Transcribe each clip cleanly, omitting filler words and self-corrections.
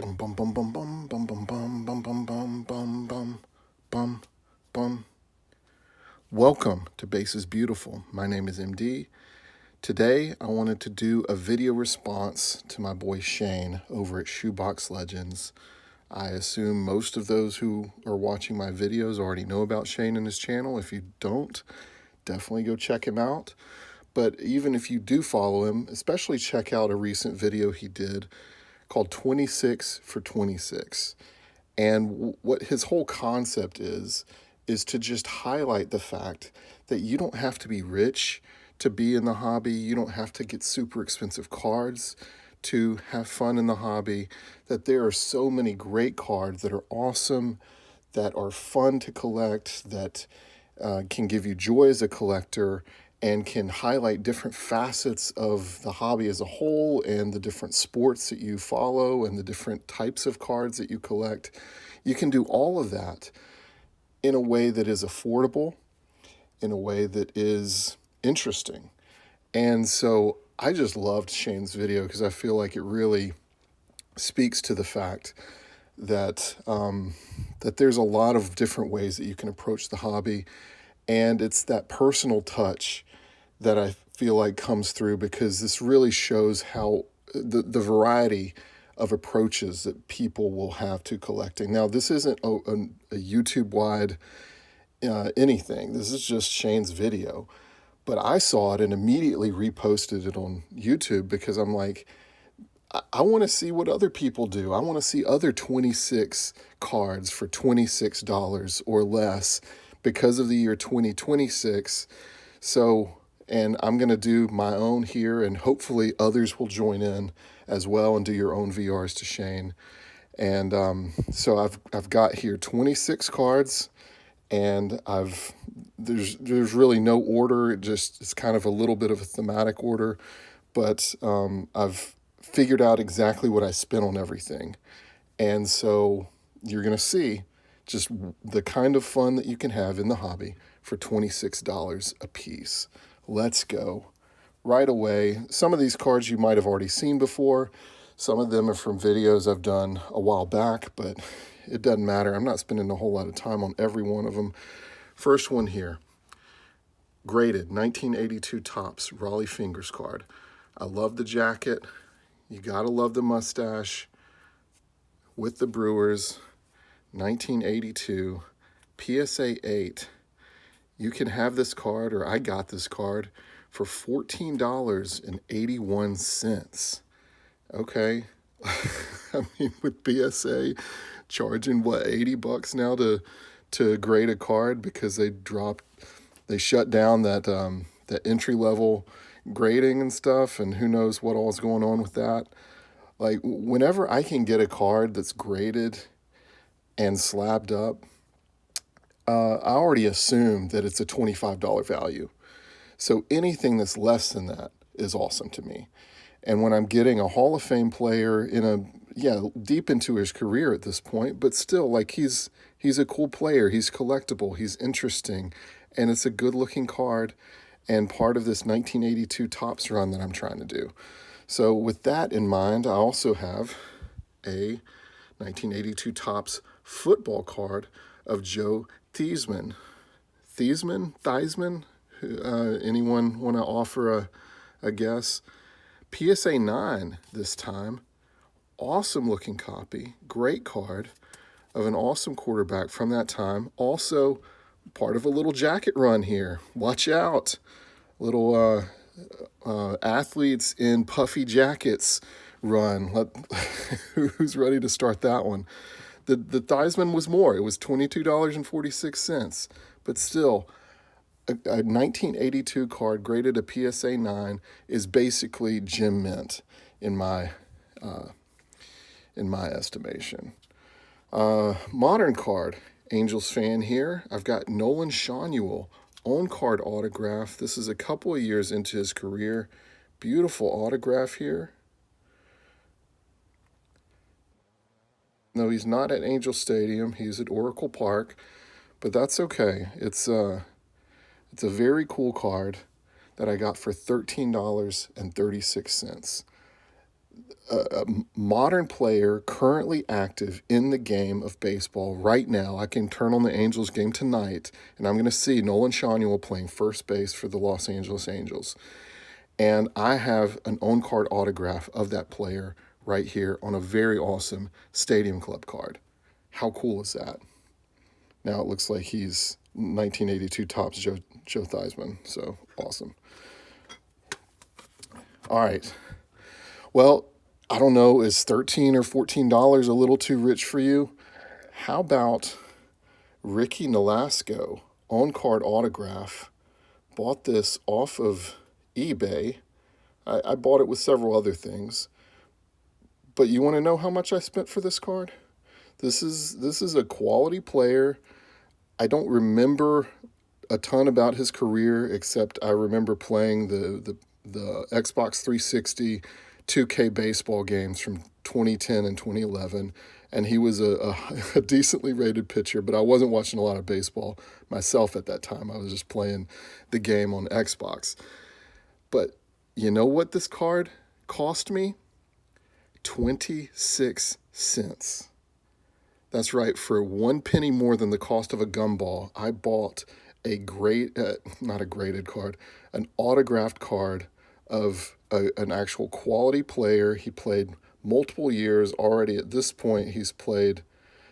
Bum bum bum bum bum bum bum bum bum bum bum bum bum bum bum. Welcome to Bass is Beautiful. My name is MD. Today I wanted to do a video response to my boy Shane over at Shoebox Legends. I assume most of those who are watching my videos already know about Shane and his channel. If you don't, definitely go check him out. But even if you do follow him, especially check out a recent video he did called 26 for 26. And what his whole concept is to just highlight the fact that you don't have to be rich to be in the hobby. You don't have to get super expensive cards to have fun in the hobby. That there are so many great cards that are awesome, that are fun to collect, that can give you joy as a collector, and can highlight different facets of the hobby as a whole and the different sports that you follow and the different types of cards that you collect. You can do all of that in a way that is affordable, in a way that is interesting. And so I just loved Shane's video because I feel like it really speaks to the fact that that there's a lot of different ways that you can approach the hobby, and it's that personal touch that I feel like comes through, because this really shows how the variety of approaches that people will have to collecting. Now, this isn't a YouTube-wide anything. This is just Shane's video. But I saw it and immediately reposted it on YouTube because I'm like, I want to see what other people do. I want to see other 26 cards for $26 or less because of the year 2026. So, and I'm going to do my own here, and hopefully others will join in as well and do your own VRs to Shane. And so I've got here 26 cards, and there's really no order. It's kind of a little bit of a thematic order, but I've figured out exactly what I spent on everything. And so you're going to see just the kind of fun that you can have in the hobby for $26 a piece. Let's go. Right away, some of these cards you might have already seen before. Some of them are from videos I've done a while back, but it doesn't matter. I'm not spending a whole lot of time on every one of them. First one here, graded 1982 Topps Raleigh Fingers card. I love the jacket. You gotta love the mustache with the Brewers, 1982, PSA 8. You can have this card, or I got this card, for $14.81. Okay. I mean, with PSA charging, what, $80 now to grade a card because they shut down that entry level grading and stuff, and who knows what all is going on with that. Like, whenever I can get a card that's graded and slabbed up, I already assume that it's a $25 value. So anything that's less than that is awesome to me. And when I'm getting a Hall of Fame player deep into his career at this point, but still, like, he's a cool player, he's collectible, he's interesting, and it's a good looking card and part of this 1982 Topps run that I'm trying to do. So with that in mind, I also have a 1982 Topps football card of Joe Theismann. Theismann? Anyone want to offer a guess? PSA 9 this time. Awesome looking copy. Great card of an awesome quarterback from that time. Also part of a little jacket run here. Watch out. Little athletes in puffy jackets run. Who's ready to start that one? The Theismann was more. It was $22.46. But still, a 1982 card graded a PSA 9 is basically gem mint in my estimation. Modern card, Angels fan here. I've got Nolan Shanuel on card autograph. This is a couple of years into his career. Beautiful autograph here. No, he's not at Angel Stadium. He's at Oracle Park, but that's okay. It's a very cool card that I got for $13.36. a modern player currently active in the game of baseball right now. I can turn on the Angels game tonight, and I'm going to see Nolan Schanuel playing first base for the Los Angeles Angels. And I have an on card autograph of that player right here on a very awesome Stadium Club card. How cool is that? Now it looks like he's 1982 Topps Joe Theismann, so awesome. All right. Well, I don't know, is $13 or $14 a little too rich for you? How about Ricky Nolasco on card autograph? Bought this off of eBay. I bought it with several other things. But you want to know how much I spent for this card? This is a quality player. I don't remember a ton about his career, except I remember playing the Xbox 360 2K baseball games from 2010 and 2011, and he was a decently rated pitcher, but I wasn't watching a lot of baseball myself at that time. I was just playing the game on Xbox. But you know what this card cost me? 26 cents. That's right, for 1 penny more than the cost of a gumball, I bought not a graded card, an autographed card of an actual quality player. He played multiple years already. At this point, he's played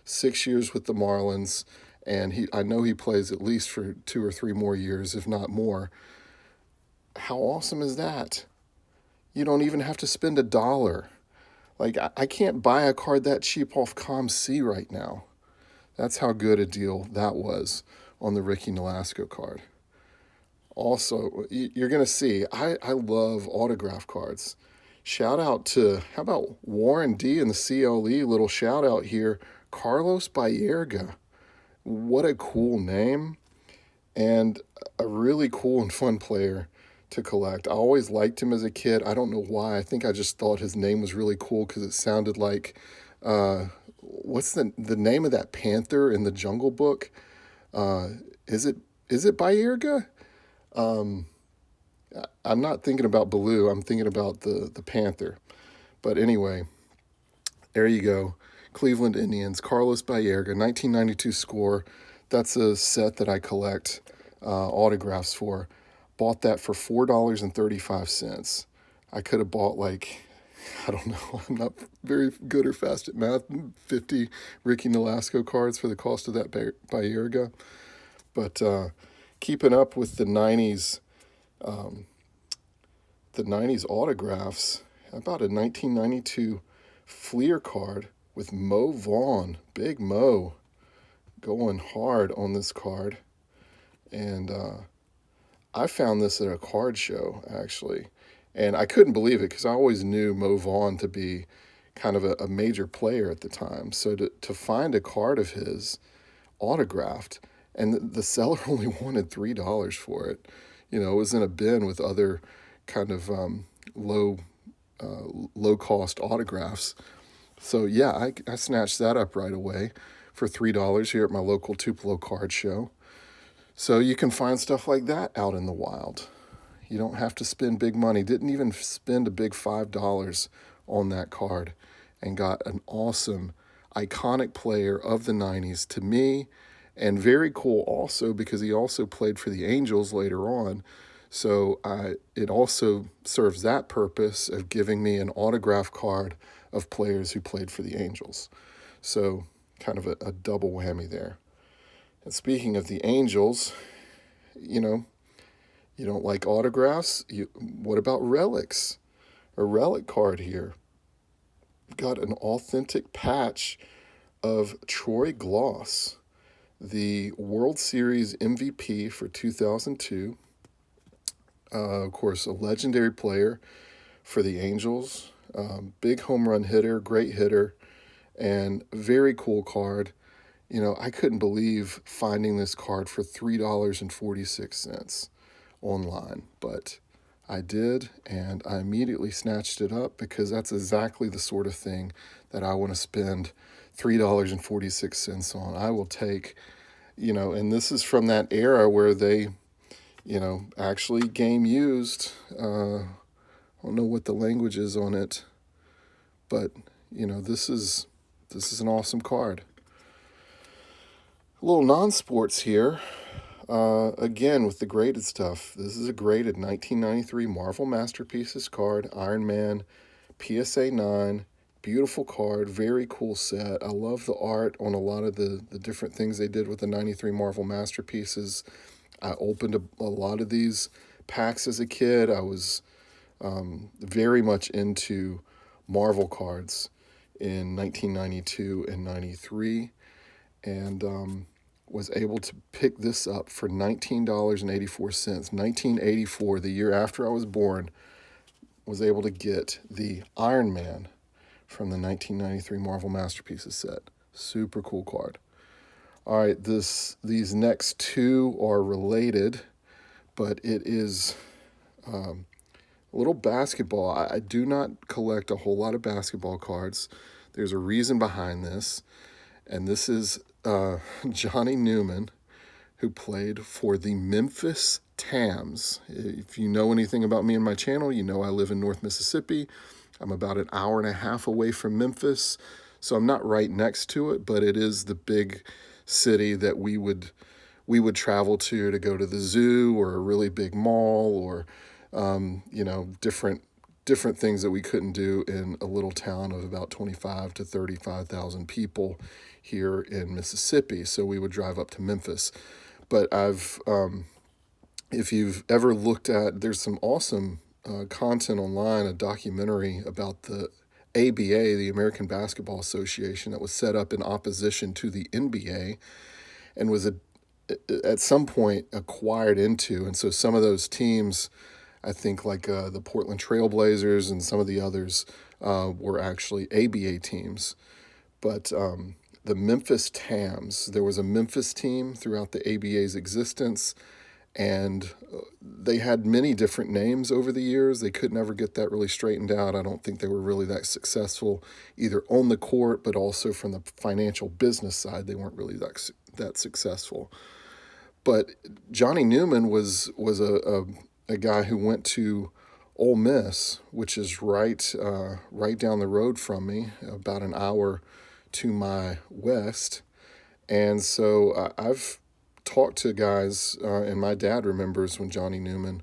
6 years with the Marlins, and I know he plays at least for 2 or 3 more years, if not more. How awesome is that? You don't even have to spend $1. Like, I can't buy a card that cheap off ComC right now. That's how good a deal that was on the Ricky Nolasco card. Also, you're going to see, I love autograph cards. Shout out to, how about Warren D and the CLE? Little shout out here. Carlos Baerga. What a cool name. And a really cool and fun player to collect. I always liked him as a kid. I don't know why. I think I just thought his name was really cool because it sounded like, what's the name of that panther in the Jungle Book? Is it Baerga? I'm not thinking about Baloo. I'm thinking about the panther. But anyway, there you go. Cleveland Indians, Carlos Baerga, 1992 score. That's a set that I collect autographs for. Bought that for $4.35. I could have bought I don't know, I'm not very good or fast at math, 50 Ricky Nolasco cards for the cost of that Baerga. But keeping up with the 90s autographs, about a 1992 Fleer card with Mo Vaughn, Big Mo, going hard on this card. And I found this at a card show, actually, and I couldn't believe it because I always knew Mo Vaughn to be kind of a major player at the time. So to find a card of his autographed, and the seller only wanted $3 for it. You know, it was in a bin with other kind of low cost autographs. So yeah, I snatched that up right away for $3 here at my local Tupelo card show. So you can find stuff like that out in the wild. You don't have to spend big money. Didn't even spend a big $5 on that card, and got an awesome, iconic player of the 90s to me, and very cool also because he also played for the Angels later on. So it also serves that purpose of giving me an autograph card of players who played for the Angels. So kind of a double whammy there. And speaking of the Angels, you don't like autographs? What about relics? A relic card here. We've got an authentic patch of Troy Gloss, the World Series MVP for 2002. Of course, a legendary player for the Angels. Big home run hitter, great hitter, and very cool card. I couldn't believe finding this card for $3.46 online, but I did, and I immediately snatched it up because that's exactly the sort of thing that I want to spend $3.46 on. I will take, and this is from that era where they, actually game used. I don't know what the language is on it. But, this is an awesome card. A little non-sports here. Again, with the graded stuff. This is a graded 1993 Marvel Masterpieces card, Iron Man, PSA 9. Beautiful card, very cool set. I love the art on a lot of the different things they did with the 93 Marvel Masterpieces. I opened a lot of these packs as a kid. I was very much into Marvel cards in 1992 and 93, and was able to pick this up for $19.84. 1984, the year after I was born, was able to get the Iron Man from the 1993 Marvel Masterpieces set. Super cool card. All right, these next two are related, but it is a little basketball. I do not collect a whole lot of basketball cards. There's a reason behind this, and this is Johnny Newman, who played for the Memphis Tams. If you know anything about me and my channel, you know I live in North Mississippi. I'm about an hour and a half away from Memphis, so I'm not right next to it, but it is the big city that we would travel to go to the zoo or a really big mall, or different things that we couldn't do in a little town of about 25 to 35,000 people here in Mississippi. So we would drive up to Memphis. But if you've ever looked at, there's some awesome content online, a documentary about the ABA, the American Basketball Association, that was set up in opposition to the NBA and was at some point acquired into. And so some of those teams, I think like the Portland Trailblazers and some of the others, were actually ABA teams. But the Memphis Tams, there was a Memphis team throughout the ABA's existence, and they had many different names over the years. They could never get that really straightened out. I don't think they were really that successful either on the court, but also from the financial business side. They weren't really that successful. But Johnny Newman was a guy who went to Ole Miss, which is right down the road from me, about an hour to my west. And so I've talked to guys, and my dad remembers when Johnny Newman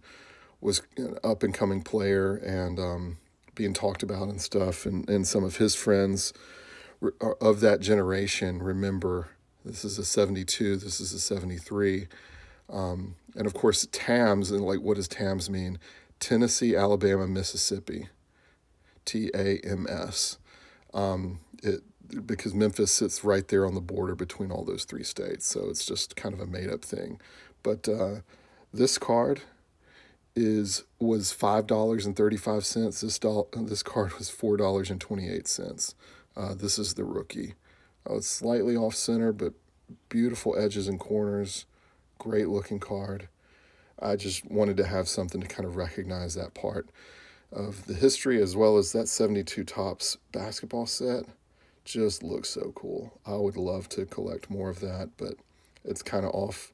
was an up-and-coming player and being talked about and stuff, and some of his friends of that generation remember. This is a 72, this is a 73. And of course, TAMS, and like, what does TAMS mean? Tennessee, Alabama, Mississippi. TAMS. Because Memphis sits right there on the border between all those three states. So it's just kind of a made-up thing. But this card was $5.35. This card was $4.28. This is the rookie. It's slightly off-center, but beautiful edges and corners. Great looking card. I just wanted to have something to kind of recognize that part of the history, as well as that 72 Topps basketball set. Just looks so cool. I would love to collect more of that, but it's kind of off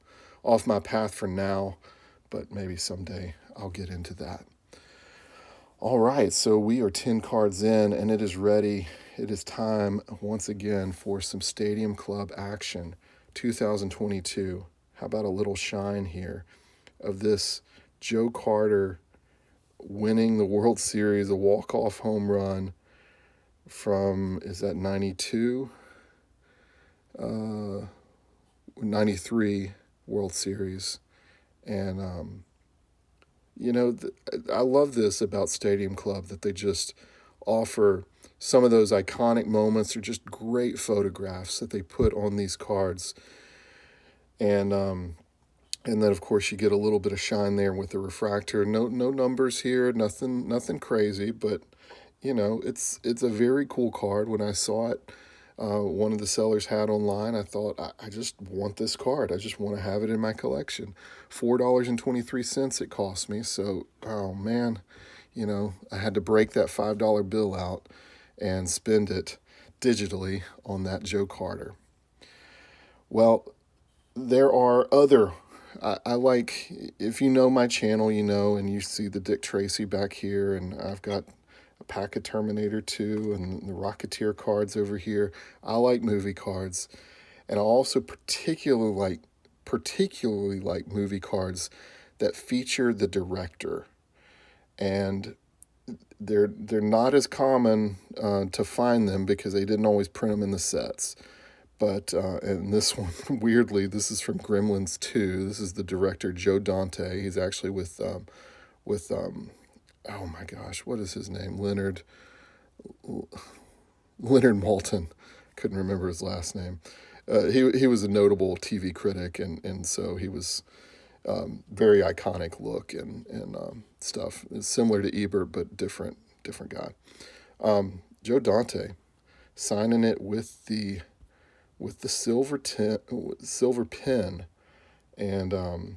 my path for now, but maybe someday I'll get into that. All right, so we are 10 cards in, and it is ready. It is time once again for some Stadium Club action. 2022. How about a little shine here of this Joe Carter winning the World Series, a walk-off home run from, is that 92? 93 World Series. And, I love this about Stadium Club, that they just offer some of those iconic moments or just great photographs that they put on these cards. And then, of course, you get a little bit of shine there with the refractor. No numbers here, nothing crazy, but it's a very cool card. When I saw it, one of the sellers had online, I thought, I just want this card. I just want to have it in my collection. $4.23 it cost me. So, oh man, I had to break that $5 bill out and spend it digitally on that Joe Carter. Well, there are other, I like, if you know my channel, and you see the Dick Tracy back here, and I've got pack of Terminator 2 and the Rocketeer cards over here. I like movie cards. And I also particularly like movie cards that feature the director. And they're not as common to find them because they didn't always print them in the sets. But and this one, weirdly, this is from Gremlins 2. This is the director Joe Dante. He's actually with oh my gosh, what is his name? Leonard Maltin. Couldn't remember his last name. He was a notable TV critic, and so he was very iconic look and stuff. It's similar to Ebert, but different guy. Joe Dante signing it with the silver pen, and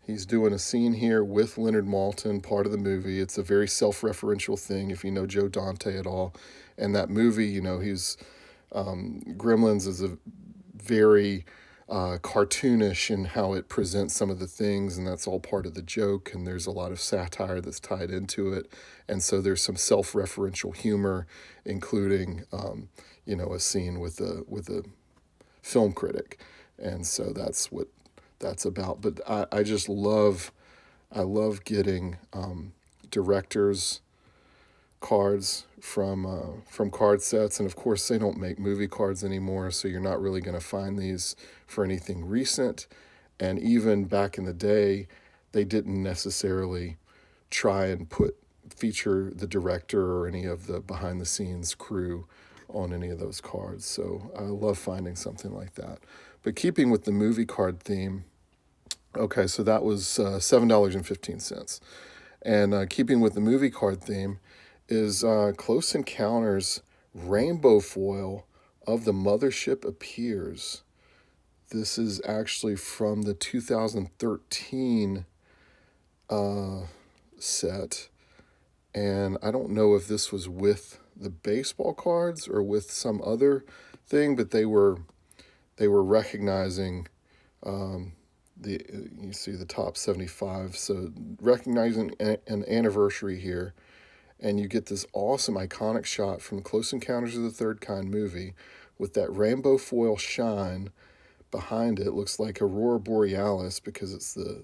he's doing a scene here with Leonard Maltin, part of the movie. It's a very self-referential thing if you know Joe Dante at all. And that movie, he's Gremlins is a very cartoonish in how it presents some of the things, and that's all part of the joke, and there's a lot of satire that's tied into it, and so there's some self-referential humor, including a scene with a film critic, and so that's what that's about. But I just love getting directors cards from card sets, and of course they don't make movie cards anymore, so you're not really going to find these for anything recent. And even back in the day, they didn't necessarily try and feature the director or any of the behind the scenes crew on any of those cards. So I love finding something like that. But keeping with the movie card theme, okay, so that was $7.15. And keeping with the movie card theme is Close Encounters Rainbow Foil of the Mothership Appears. This is actually from the 2013 set. And I don't know if this was with the baseball cards or with some other thing, but they were recognizing you see the top 75, so recognizing an anniversary here, and you get this awesome iconic shot from Close Encounters of the Third Kind movie with that rainbow foil shine behind it. Looks like Aurora Borealis because it's the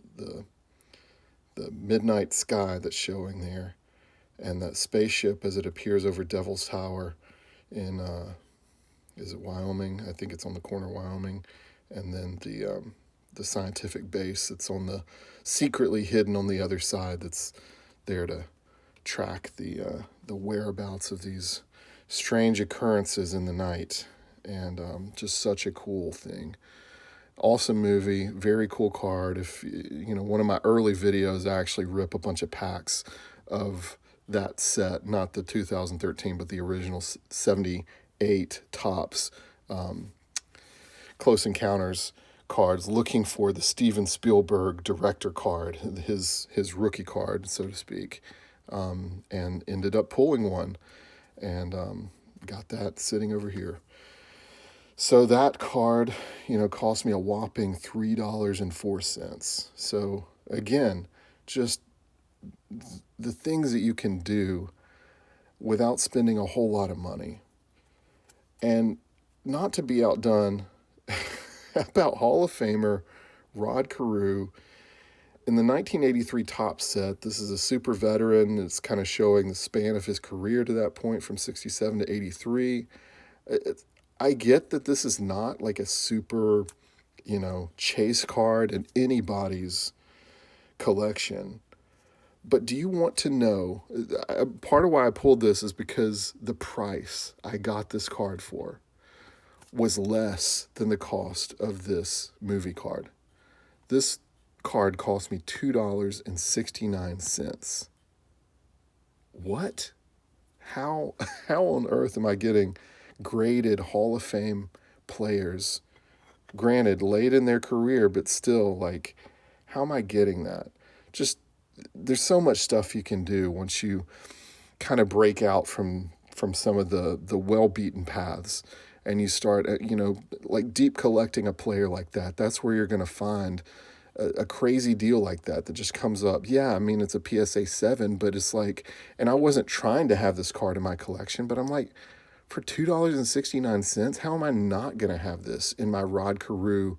midnight sky that's showing there, and that spaceship as it appears over Devil's Tower in is it Wyoming? I think it's on the corner of Wyoming, and then the scientific base that's secretly hidden on the other side, that's there to track the whereabouts of these strange occurrences in the night, and just such a cool thing. Awesome movie, very cool card. If one of my early videos, I actually rip a bunch of packs of that set, not the 2013, but the original 78 tops Close Encounters cards, looking for the Steven Spielberg director card, his rookie card, so to speak, and ended up pulling one, and got that sitting over here. So that card, cost me a whopping $3.04. So again, just the things that you can do without spending a whole lot of money. And not to be outdone, about Hall of Famer Rod Carew in the 1983 top set. This is a super veteran. It's kind of showing the span of his career to that point from 67 to 83. I get that this is not like a super, chase card in anybody's collection. But do you want to know, part of why I pulled this is because the price I got this card for was less than the cost of this movie card. This card cost me $2.69. What? How on earth am I getting graded Hall of Fame players, granted late in their career, but still, like, how am I getting that? Just, there's so much stuff you can do once you kind of break out from some of the well-beaten paths, and you start, like deep collecting a player like that. That's where you're going to find a crazy deal like that just comes up. Yeah, I mean, it's a PSA 7, but it's like, and I wasn't trying to have this card in my collection, but I'm like, for $2.69, how am I not going to have this in my Rod Carew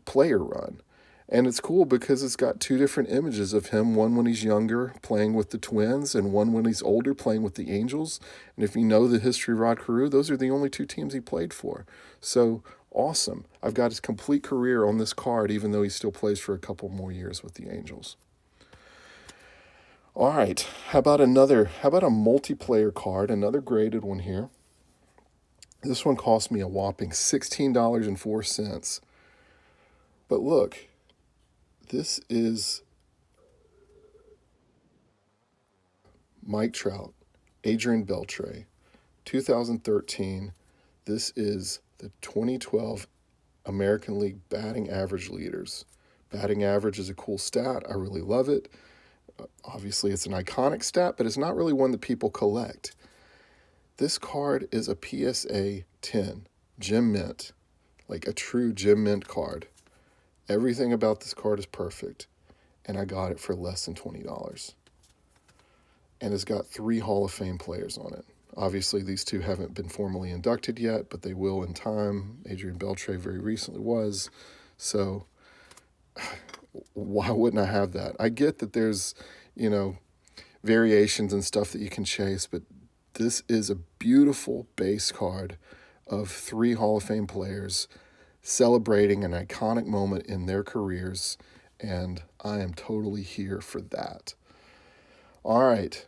player run? And it's cool because it's got two different images of him, one when he's younger playing with the Twins and one when he's older playing with the Angels. And if you know the history of Rod Carew, those are the only two teams he played for. So awesome. I've got his complete career on this card, even though he still plays for a couple more years with the Angels. All right, how about a multiplayer card, another graded one here. This one cost me a whopping $16.04. But look, this is Mike Trout, Adrian Beltre, 2013. This is the 2012 American League batting average leaders. Batting average is a cool stat. I really love it. Obviously, it's an iconic stat, but it's not really one that people collect. This card is a PSA 10, Gem Mint, like a true Gem Mint card. Everything about this card is perfect, and I got it for less than $20. And it's got 3 Hall of Fame players on it. Obviously, these two haven't been formally inducted yet, but they will in time. Adrian Beltre very recently was. So why wouldn't I have that? I get that there's, variations and stuff that you can chase, but this is a beautiful base card of 3 Hall of Fame players celebrating an iconic moment in their careers, and I am totally here for that. All right,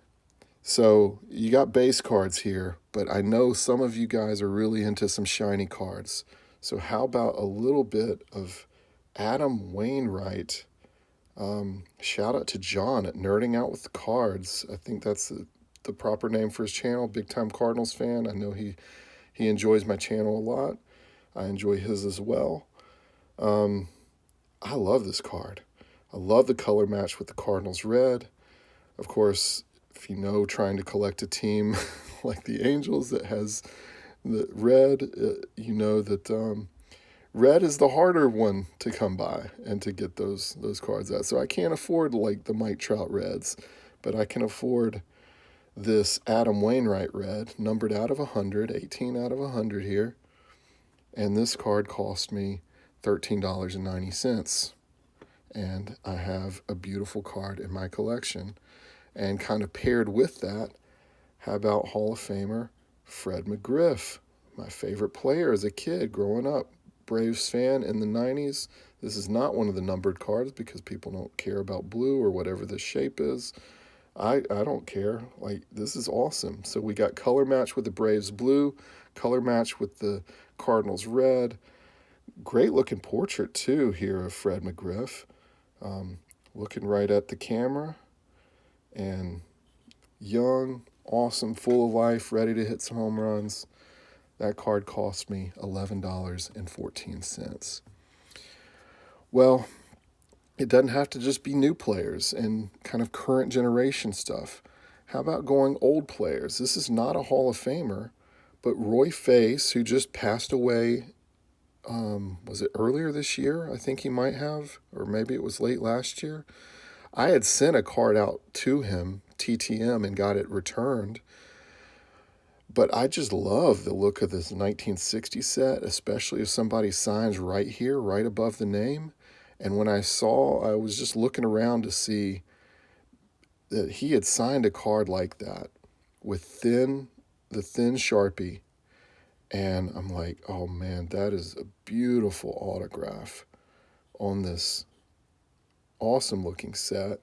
so you got base cards here, but I know some of you guys are really into some shiny cards. So how about a little bit of Adam Wainwright? Shout out to John at Nerding Out with the Cards. I think that's the proper name for his channel. Big time Cardinals fan. I know he enjoys my channel a lot. I enjoy his as well. I love this card. I love the color match with the Cardinals red. Of course, if you know, trying to collect a team like the Angels that has the red, you know that red is the harder one to come by and to get those cards at. So I can't afford like the Mike Trout reds, but I can afford this Adam Wainwright red, numbered out of 100, 18 out of 100 here. And this card cost me $13.90. And I have a beautiful card in my collection. And kind of paired with that, how about Hall of Famer Fred McGriff, my favorite player as a kid growing up. Braves fan in the 90s. This is not one of the numbered cards because people don't care about blue or whatever the shape is. I don't care. Like, this is awesome. So we got color match with the Braves blue, color match with the Cardinals red. Great looking portrait too here of Fred McGriff. Looking right at the camera. And young, awesome, full of life, ready to hit some home runs. That card cost me $11.14. Well, it doesn't have to just be new players and kind of current generation stuff. How about going old players? This is not a Hall of Famer, but Roy Face, who just passed away, was it earlier this year? I think he might have, or maybe it was late last year. I had sent a card out to him, TTM, and got it returned. But I just love the look of this 1960 set, especially if somebody signs right here, right above the name. And when I was just looking around to see that he had signed a card like that with the thin Sharpie. And I'm like, oh man, that is a beautiful autograph on this awesome looking set.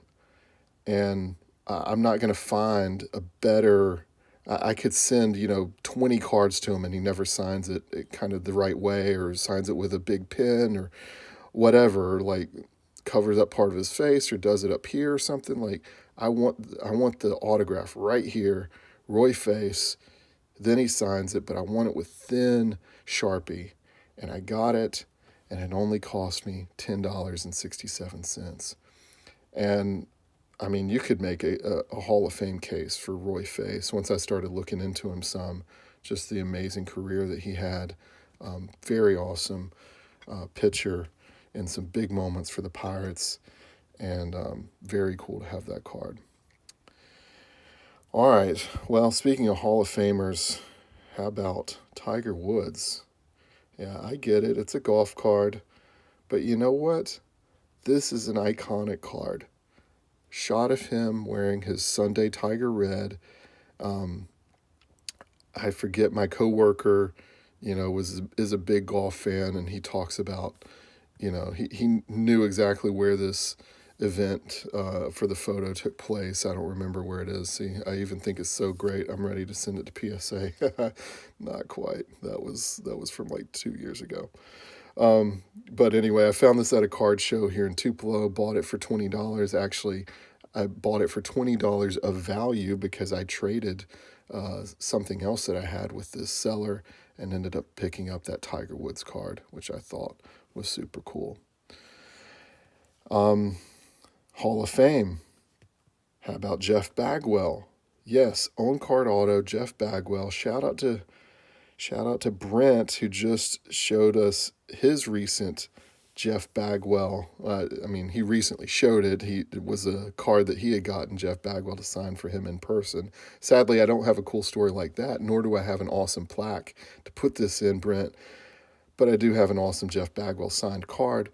And I'm not going to find a better... I could send, 20 cards to him and he never signs it kind of the right way or signs it with a big pen or whatever, like covers up part of his face or does it up here or something. Like, I want the autograph right here, Roy Face, then he signs it, but I want it with thin Sharpie. And I got it, and it only cost me $10.67. And I mean, you could make a Hall of Fame case for Roy Face. Once I started looking into him some, just the amazing career that he had. Very awesome pitcher. in some big moments for the Pirates, and very cool to have that card. All right, well, speaking of Hall of Famers, how about Tiger Woods? Yeah, I get it. It's a golf card. But you know what? This is an iconic card. Shot of him wearing his Sunday Tiger red. I forget, my coworker, is a big golf fan, and he talks about, he knew exactly where this event for the photo took place. I don't remember where it is. See, I even think it's so great, I'm ready to send it to PSA. Not quite. That was from like 2 years ago. But anyway, I found this at a card show here in Tupelo. Bought it for $20. Actually, I bought it for $20 of value because I traded something else that I had with this seller and ended up picking up that Tiger Woods card, which I thought was super cool. Hall of Fame. How about Jeff Bagwell? Yes, on card auto, Jeff Bagwell. Shout out to Brent, who just showed us his recent Jeff Bagwell. He recently showed it. It was a card that he had gotten Jeff Bagwell to sign for him in person. Sadly, I don't have a cool story like that, nor do I have an awesome plaque to put this in, Brent. But I do have an awesome Jeff Bagwell signed card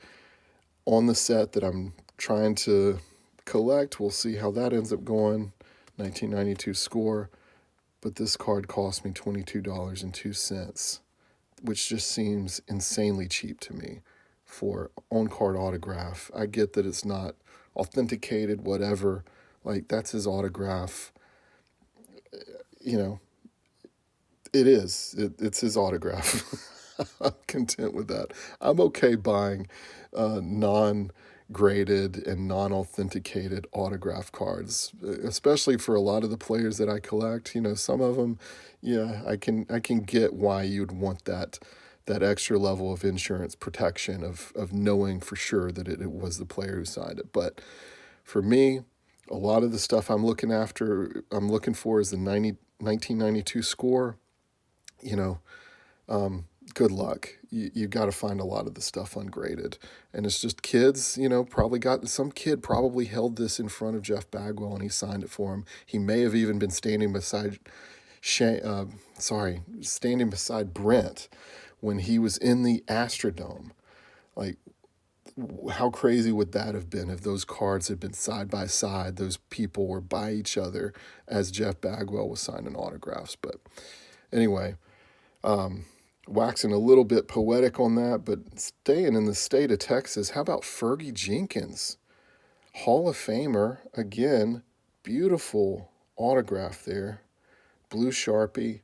on the set that I'm trying to collect. We'll see how that ends up going. 1992 score. But this card cost me $22.02, which just seems insanely cheap to me for on-card autograph. I get that it's not authenticated, whatever. Like, that's his autograph. It is. It's his autograph. I'm content with that. I'm okay buying non-graded and non-authenticated autograph cards, especially for a lot of the players that I collect. Some of them, yeah, I can get why you'd want that extra level of insurance protection of knowing for sure that it was the player who signed it. But for me, a lot of the stuff I'm looking for is the 1992 score. Good luck. You got to find a lot of the stuff ungraded. And it's just kids, some kid probably held this in front of Jeff Bagwell and he signed it for him. He may have even been standing beside Brent when he was in the Astrodome. Like, how crazy would that have been if those cards had been side by side, those people were by each other as Jeff Bagwell was signing autographs. But anyway, waxing a little bit poetic on that, but staying in the state of Texas, how about Fergie Jenkins? Hall of Famer, again, beautiful autograph there. Blue Sharpie,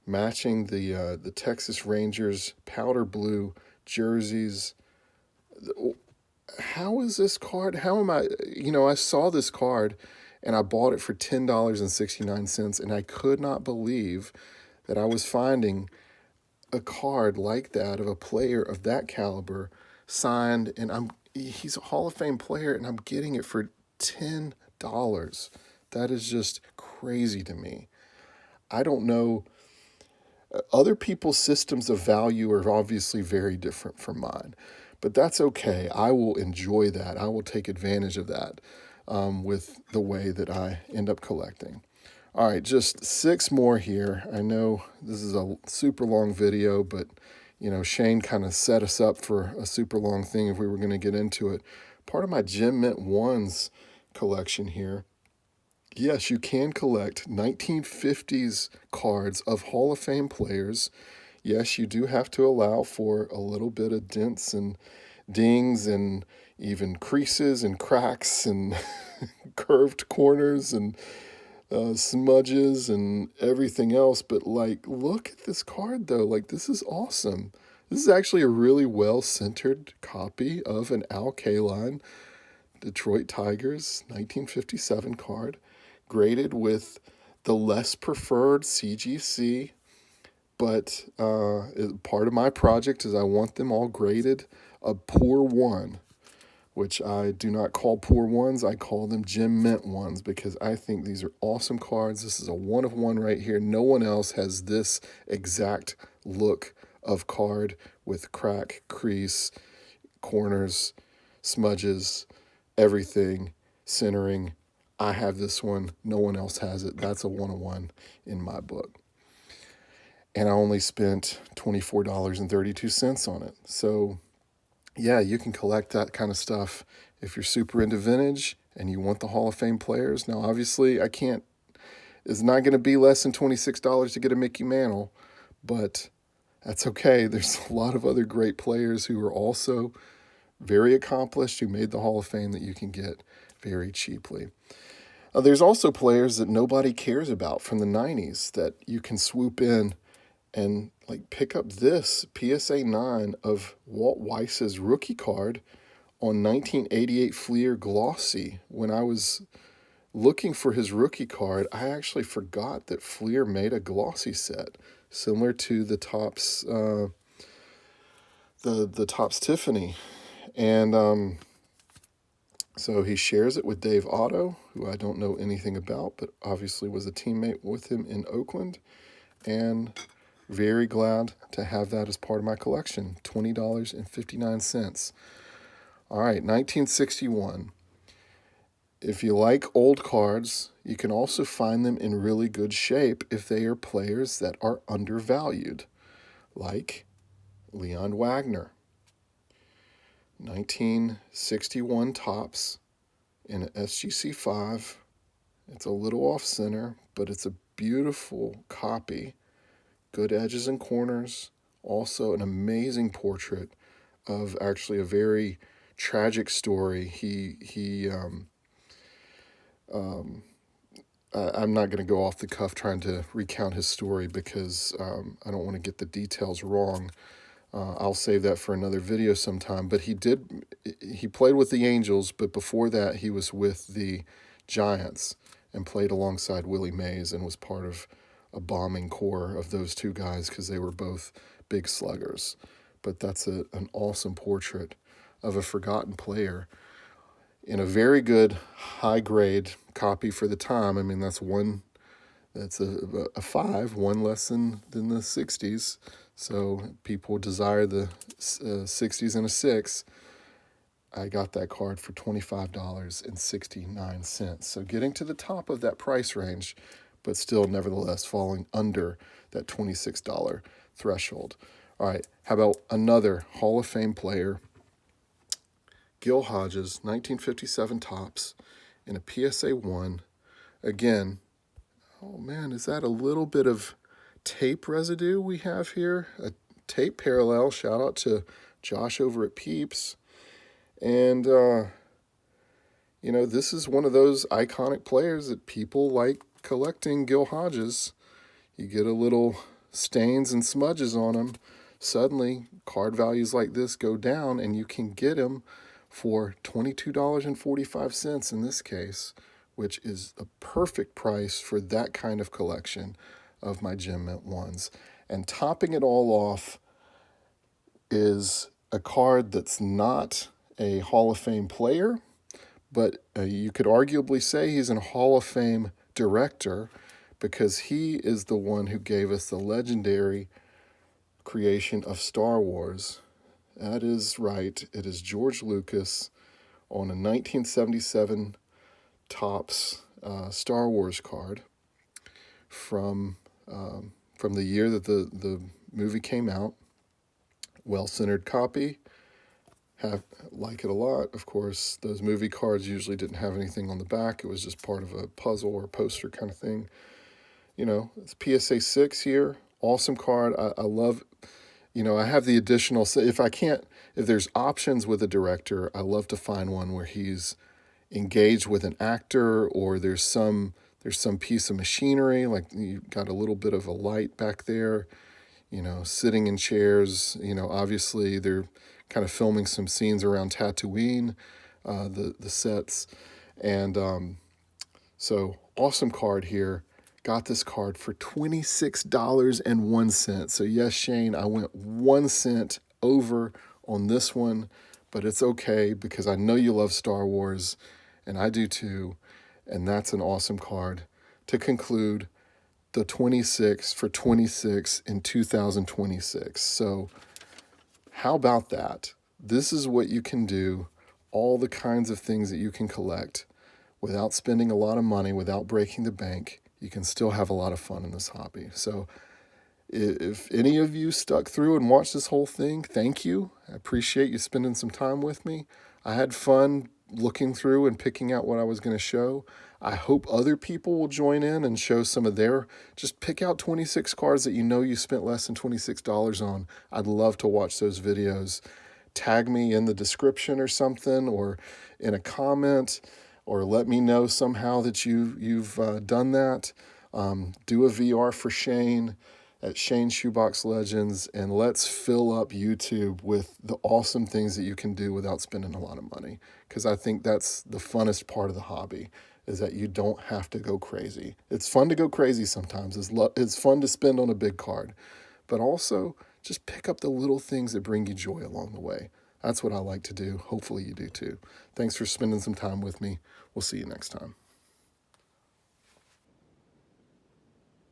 matching the Texas Rangers powder blue jerseys. How is this card? How am I? I saw this card and I bought it for $10.69, and I could not believe that I was finding a card like that of a player of that caliber signed, and he's a Hall of Fame player, and I'm getting it for $10. That is just crazy to me. I don't know. Other people's systems of value are obviously very different from mine, but that's okay. I will enjoy that. I will take advantage of that with the way that I end up collecting. All right, just 6 more here. I know this is a super long video, but, Shane kind of set us up for a super long thing if we were going to get into it. Part of my Gem Mint 1s collection here. Yes, you can collect 1950s cards of Hall of Fame players. Yes, you do have to allow for a little bit of dents and dings and even creases and cracks and curved corners and smudges and everything else. But look at this card though. This is awesome. This is actually a really well-centered copy of an Al Kaline Detroit Tigers 1957 card, graded with the less preferred CGC. But part of my project is I want them all graded a poor 1, which I do not call poor 1s. I call them Gem Mint 1s because I think these are awesome cards. This is a 1 of 1 right here. No one else has this exact look of card with crack, crease, corners, smudges, everything, centering. I have this one. No one else has it. That's a 101 in my book. And I only spent $24.32 on it. So yeah, you can collect that kind of stuff if you're super into vintage and you want the Hall of Fame players. Now, obviously, it's not going to be less than $26 to get a Mickey Mantle, but that's okay. There's a lot of other great players who are also very accomplished who made the Hall of Fame that you can get very cheaply. There's also players that nobody cares about from the 90s that you can swoop in and like pick up this PSA 9 of Walt Weiss's rookie card on 1988 Fleer Glossy. When I was looking for his rookie card, I actually forgot that Fleer made a glossy set similar to the Topps the Topps Tiffany, and so he shares it with Dave Otto, who I don't know anything about, but obviously was a teammate with him in Oakland, and very glad to have that as part of my collection. $20.59. All right, 1961. If you like old cards, you can also find them in really good shape if they are players that are undervalued, like Leon Wagner. 1961 Topps in an SGC 5. It's a little off center, but it's a beautiful copy. Good edges and corners. Also an amazing portrait of actually a very tragic story. I'm not going to go off the cuff trying to recount his story because I don't want to get the details wrong. I'll save that for another video sometime. But he played with the Angels, but before that he was with the Giants and played alongside Willie Mays and was part of a bombing corps of those two guys because they were both big sluggers. But that's an awesome portrait of a forgotten player in a very good high-grade copy for the time. I mean, that's a 5, one less than the 60s. So people desire the 60s and a 6. I got that card for $25.69. So getting to the top of that price range, but still nevertheless falling under that $26 threshold. All right, how about another Hall of Fame player? Gil Hodges, 1957 Topps in a PSA 1. Again, oh man, is that a little bit of tape residue we have here? A tape parallel. Shout out to Josh over at Peeps. And, this is one of those iconic players that people like collecting. Gil Hodges. You get a little stains and smudges on them. Suddenly, card values like this go down, and you can get them for $22.45 in this case, which is a perfect price for that kind of collection of my Gem Mint 1s. And topping it all off is a card that's not a Hall of Fame player, but you could arguably say he's a Hall of Fame director because he is the one who gave us the legendary creation of Star Wars. That is right. It is George Lucas on a 1977 Topps Star Wars card from the year that the movie came out. Well-centered copy. Like it a lot. Of course, those movie cards usually didn't have anything on the back. It was just part of a puzzle or poster kind of thing. It's PSA 6 here. Awesome card. I love, I have the additional, if there's options with a director, I love to find one where he's engaged with an actor or there's some piece of machinery, like you got a little bit of a light back there, sitting in chairs. Obviously they're kind of filming some scenes around Tatooine, the sets. And so awesome card here. Got this card for $26.01. So yes, Shane, I went 1 cent over on this one, but it's okay because I know you love Star Wars, and I do too. And that's an awesome card to conclude the 26 for 26 in 2026. So how about that? This is what you can do, all the kinds of things that you can collect without spending a lot of money, without breaking the bank. You can still have a lot of fun in this hobby. So if any of you stuck through and watched this whole thing, thank you. I appreciate you spending some time with me. I had fun looking through and picking out what I was going to show. I hope other people will join in and show some of their, just pick out 26 cards that you know you spent less than $26 on. I'd love to watch those videos. Tag me in the description or something, or in a comment, or let me know somehow that you've done that. Do a VR for Shane at Shane Shoebox Legends, and let's fill up YouTube with the awesome things that you can do without spending a lot of money. Because I think that's the funnest part of the hobby, is that you don't have to go crazy. It's fun to go crazy sometimes. It's fun to spend on a big card, but also just pick up the little things that bring you joy along the way. That's what I like to do. Hopefully you do too. Thanks for spending some time with me. We'll see you next time.